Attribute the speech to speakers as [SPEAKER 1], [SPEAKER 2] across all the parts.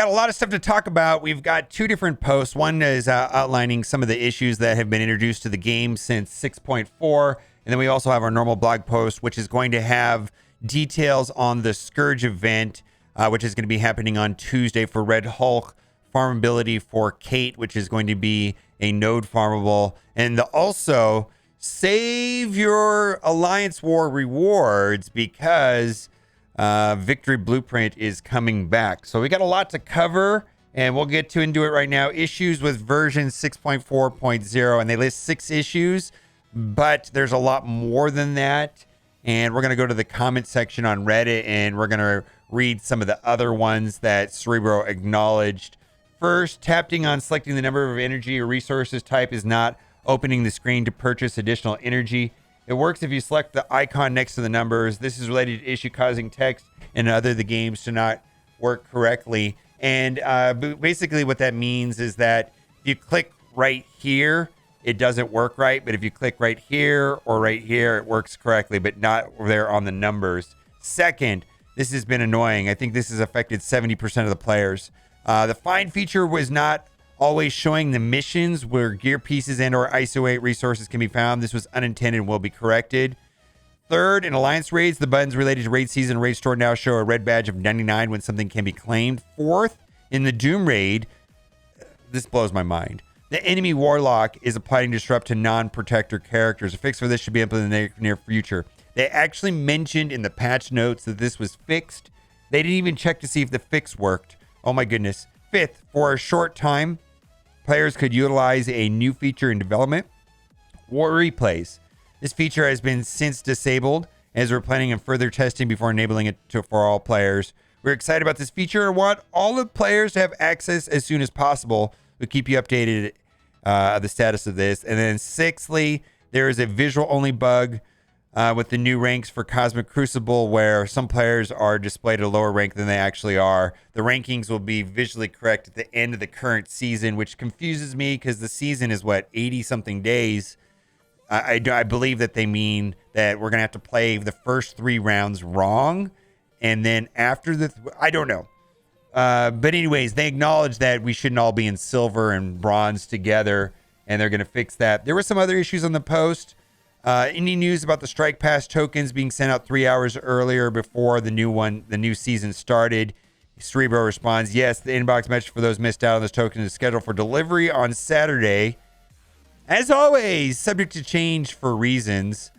[SPEAKER 1] got a lot of stuff to talk about. We've got two different posts. One is outlining some of the issues that have been introduced to the game since 6.4. And then we also have our normal blog post, which is going to have details on the Scourge event, which is going to be happening on Tuesday for Red Hulk, farmability for Kate, which is going to be a node farmable, and also save your Alliance War rewards because Victory Blueprint is coming back. So we got a lot to cover, and we'll get into it right now. Issues with version 6.4.0, and they list 6 issues, but there's a lot more than that. And we're going to go to the comment section on Reddit, and we're going to read some of the other ones that Cerebro acknowledged. First, tapping on selecting the number of energy or resources type is not opening the screen to purchase additional energy. It works if you select the icon next to the numbers. This is related to issue causing text and other the games to not work correctly. And basically what that means is that if you click right here, it doesn't work right. But if you click right here or right here, it works correctly, but not there on the numbers. Second, this has been annoying. I think this has affected 70% of the players. The find feature was not always showing the missions where gear pieces and or ISO 8 resources can be found. This was unintended and will be corrected. Third, in Alliance raids, the buttons related to raid season and raid store now show a red badge of 99 when something can be claimed. Fourth, in the Doom raid, this blows my mind. The enemy Warlock is applying disrupt to non-protector characters. A fix for this should be implemented in the near future. They actually mentioned in the patch notes that this was fixed. They didn't even check to see if the fix worked. Oh my goodness. Fifth, for a short time, players could utilize a new feature in development, War Replays. This feature has been since disabled, as we're planning on further testing before enabling it for all players. We're excited about this feature and want all the players to have access as soon as possible. We'll keep you updated the status of this. And then sixthly, there is a visual-only bug with the new ranks for Cosmic Crucible, where some players are displayed at a lower rank than they actually are. The rankings will be visually correct at the end of the current season, which confuses me because the season is, 80-something days. I believe that they mean that we're going to have to play the first 3 rounds wrong, and then after I don't know. But anyways, they acknowledge that we shouldn't all be in silver and bronze together, and they're going to fix that. There were some other issues on the post. Any news about the Strike Pass tokens being sent out 3 hours earlier before the new season started? Cerebro responds, yes, the inbox message for those missed out on those tokens is scheduled for delivery on Saturday. As always, subject to change for reasons.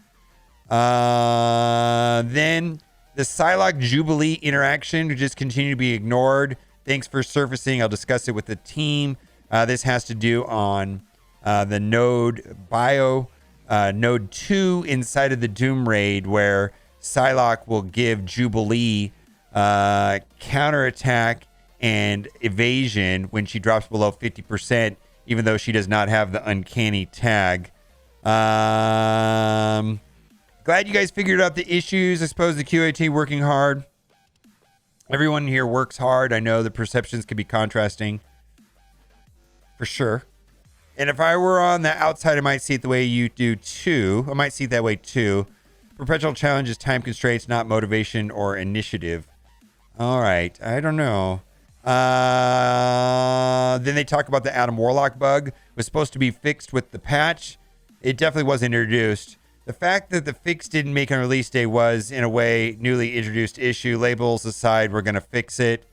[SPEAKER 1] Then the Psylocke Jubilee interaction just continue to be ignored. Thanks for surfacing. I'll discuss it with the team. This has to do on the node bio. Node 2 inside of the Doom raid, where Psylocke will give Jubilee counterattack and evasion when she drops below 50%, even though she does not have the uncanny tag. Glad you guys figured out the issues. I suppose the QAT working hard. Everyone here works hard. I know the perceptions could be contrasting, for sure. And if I were on the outside, I might see it the way you do too. I might see it that way too. Perpetual challenge is time constraints, not motivation or initiative. All right. I don't know. Then they talk about the Adam Warlock bug. It was supposed to be fixed with the patch. It definitely wasn't introduced. The fact that the fix didn't make a release day was, in a way, newly introduced issue. Labels aside, we're going to fix it.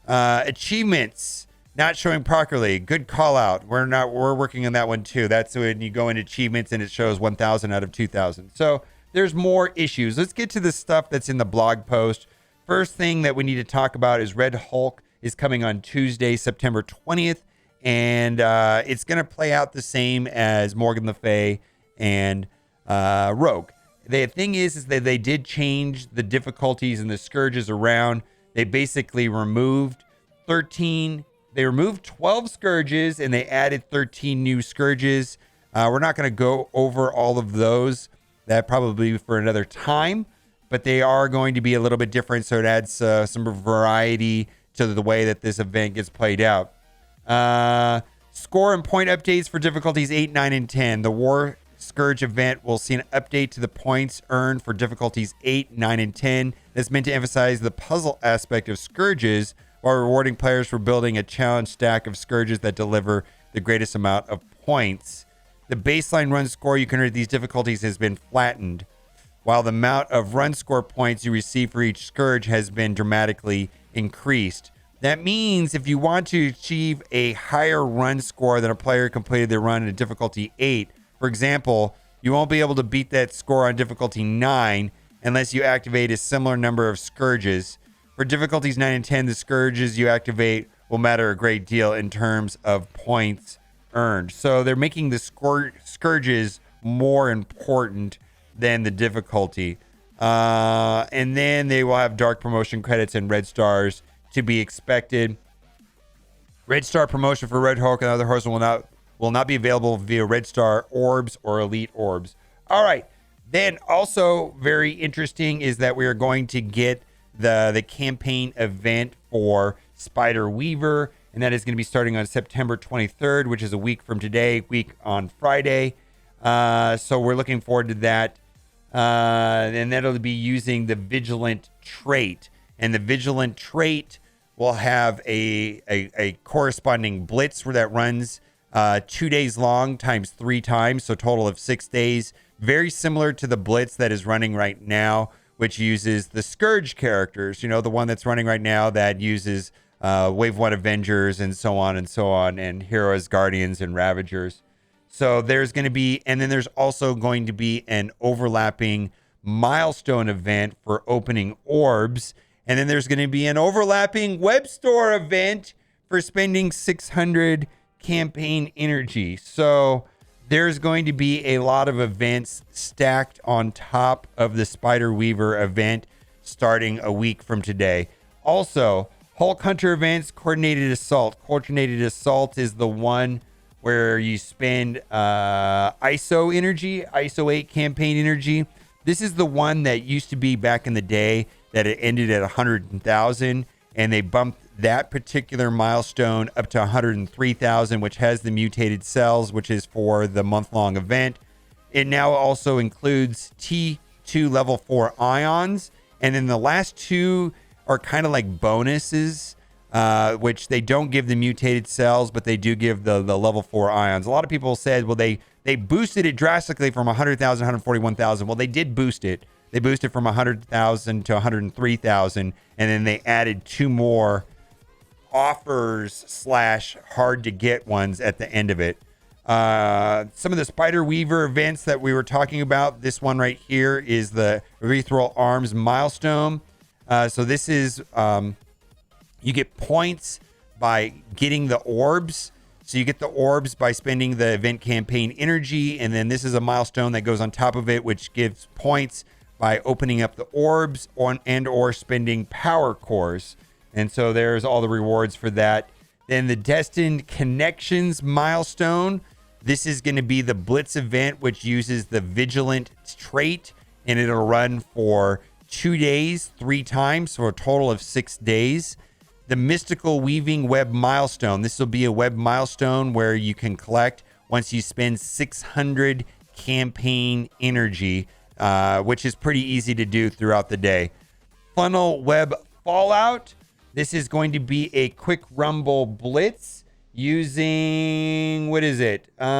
[SPEAKER 1] Achievements not showing properly. Good call out. We're working on that one too. That's when you go into achievements and it shows 1,000 out of 2,000. So there's more issues. Let's get to the stuff that's in the blog post. First thing that we need to talk about is Red Hulk is coming on Tuesday, September 20th. And it's going to play out the same as Morgan Le Fay and Rogue. The thing is that they did change the difficulties and the scourges around. They basically removed 12 scourges and they added 13 new scourges. We're not going to go over all of those. That probably for another time, but they are going to be a little bit different. So it adds some variety to the way that this event gets played out. Score and point updates for difficulties 8, 9, and 10. The War Scourge event will see an update to the points earned for difficulties 8, 9, and 10. That's meant to emphasize the puzzle aspect of Scourges while rewarding players for building a challenge stack of Scourges that deliver the greatest amount of points. The baseline run score you can earn at these difficulties has been flattened, while the amount of run score points you receive for each Scourge has been dramatically increased. That means if you want to achieve a higher run score than a player completed their run at difficulty 8, for example, you won't be able to beat that score on difficulty 9 unless you activate a similar number of Scourges. For difficulties 9 and 10, the Scourges you activate will matter a great deal in terms of points earned. So they're making the Scourges more important than the difficulty. And then they will have dark promotion credits and red stars to be expected. Red star promotion for Red Hulk and other heroes will not be available via red star orbs or elite orbs. All right. Then also very interesting is that we are going to get the campaign event for Spider Weaver, and that is going to be starting on September 23rd, which is a week from today, week on Friday. So we're looking forward to that. And that'll be using the Vigilant trait. And the Vigilant trait will have a corresponding blitz where that runs 2 days long times 3 times, so total of 6 days. Very similar to the blitz that is running right now, which uses the Scourge characters. You know, the one that's running right now that uses Wave 1 Avengers and so on, and Heroes, Guardians, and Ravagers. So there's going to be, and then there's also going to be an overlapping milestone event for opening orbs. And then there's going to be an overlapping web store event for spending 600 campaign energy. So there's going to be a lot of events stacked on top of the Spider Weaver event starting a week from today. Also, Hulk Hunter events, Coordinated Assault. Coordinated Assault is the one where you spend ISO energy, ISO 8 campaign energy. This is the one that used to be back in the day that it ended at 100,000, and they bumped that particular milestone up to 103,000, which has the mutated cells, which is for the month-long event. It now also includes T2 level 4 ions, and then the last two are kind of like bonuses, which they don't give the mutated cells, but they do give the level 4 ions. A lot of people said, well, they boosted it drastically from 100,000 to 141,000. Well, they did boost it. They boosted from 100,000 to 103,000, and then they added 2 more offers / hard to get ones at the end of it. Some of the Spider Weaver events that we were talking about, this one right here is the Urethral Arms milestone. So this is, you get points by getting the orbs. So you get the orbs by spending the event campaign energy, and then this is a milestone that goes on top of it, which gives points by opening up the orbs or spending power cores. And so there's all the rewards for that. Then the Destined Connections milestone. This is going to be the Blitz event, which uses the Vigilant trait, and it'll run for 2 days, 3 times, for a total of 6 days. The Mystical Weaving Web milestone. This will be a web milestone where you can collect once you spend 600 campaign energy, which is pretty easy to do throughout the day. Funnel Web Fallout. This is going to be a quick rumble blitz using, what is it? I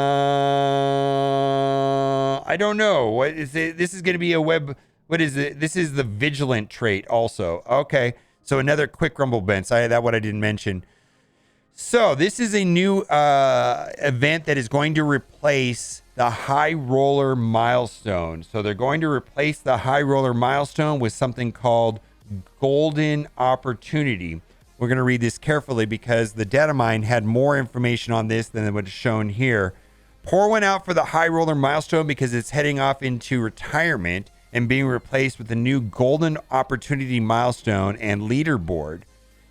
[SPEAKER 1] don't know. What is it? This is going to be a web, what is it? This is the Vigilant trait also. Okay. So another quick rumble blitz. That what I didn't mention. So this is a new event that is going to replace the High Roller milestone. So they're going to replace the High Roller milestone with something called Golden Opportunity. We're going to read this carefully because the data mine had more information on this than what is shown here. Pour one out for the High Roller milestone because it's heading off into retirement and being replaced with the new Golden Opportunity milestone and leaderboard.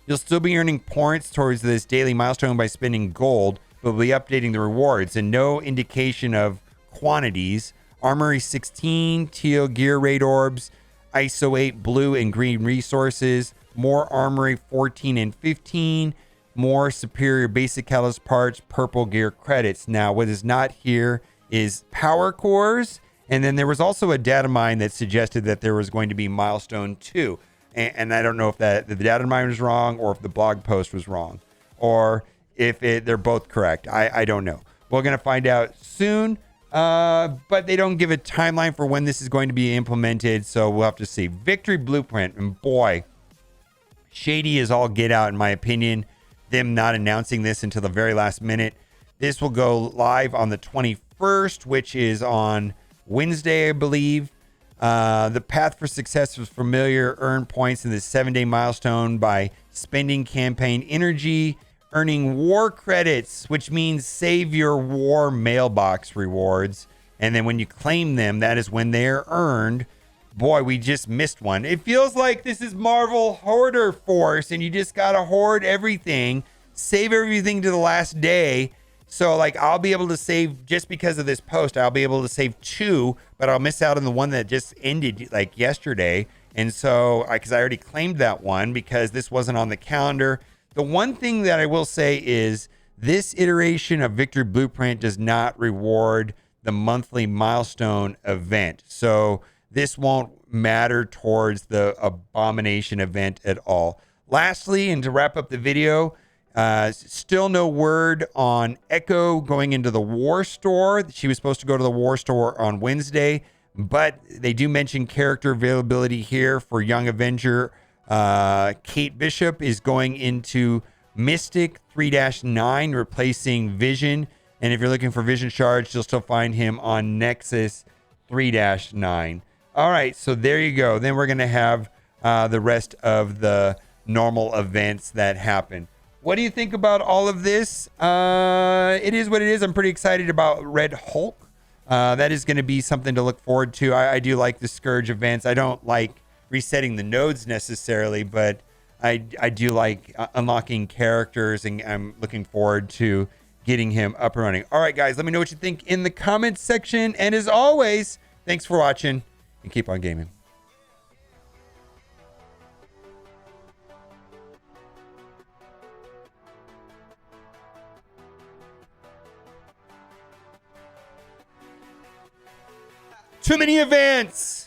[SPEAKER 1] You'll still be earning points towards this daily milestone by spending gold, but we'll be updating the rewards, and no indication of quantities. Armory 16, teal gear raid orbs, ISO 8 blue and green resources, more Armory 14 and 15, more superior basic catalyst parts, purple gear credits. Now, what is not here is power cores, and then there was also a data mine that suggested that there was going to be milestone 2. And I don't know if the data mine was wrong or if the blog post was wrong or if they're both correct. I don't know. We're going to find out soon, but they don't give a timeline for when this is going to be implemented, so we'll have to see. Victory Blueprint, and boy, shady as all get out in my opinion, them not announcing this until the very last minute. This will go live on the 21st, which is on Wednesday, I believe. The path for success was familiar. Earn points in the 7-day milestone by spending campaign energy, earning war credits, which means save your war mailbox rewards. And then when you claim them, that is when they're earned. Boy, we just missed one. It feels like this is Marvel Hoarder Force, and you just got to hoard everything, save everything to the last day. So, like, I'll be able to save, just because of this post, I'll be able to save 2, but I'll miss out on the one that just ended, like, yesterday. And so, because I already claimed that one because this wasn't on the calendar. The one thing that I will say is this iteration of Victory Blueprint does not reward the monthly milestone event. So this won't matter towards the Abomination event at all. Lastly, and to wrap up the video, still no word on Echo going into the War Store. She was supposed to go to the War Store on Wednesday, but they do mention character availability here for Young Avenger. Kate Bishop is going into Mystic 3-9, replacing Vision. And if you're looking for Vision Shards, you'll still find him on Nexus 3-9. All right, so there you go. Then we're going to have the rest of the normal events that happen. What do you think about all of this? It is what it is. I'm pretty excited about Red Hulk. That is going to be something to look forward to. I do like the Scourge events. I don't like resetting the nodes necessarily, but I do like unlocking characters, and I'm looking forward to getting him up and running. All right, guys, let me know what you think in the comments section. And as always, thanks for watching, and keep on gaming. Too many events.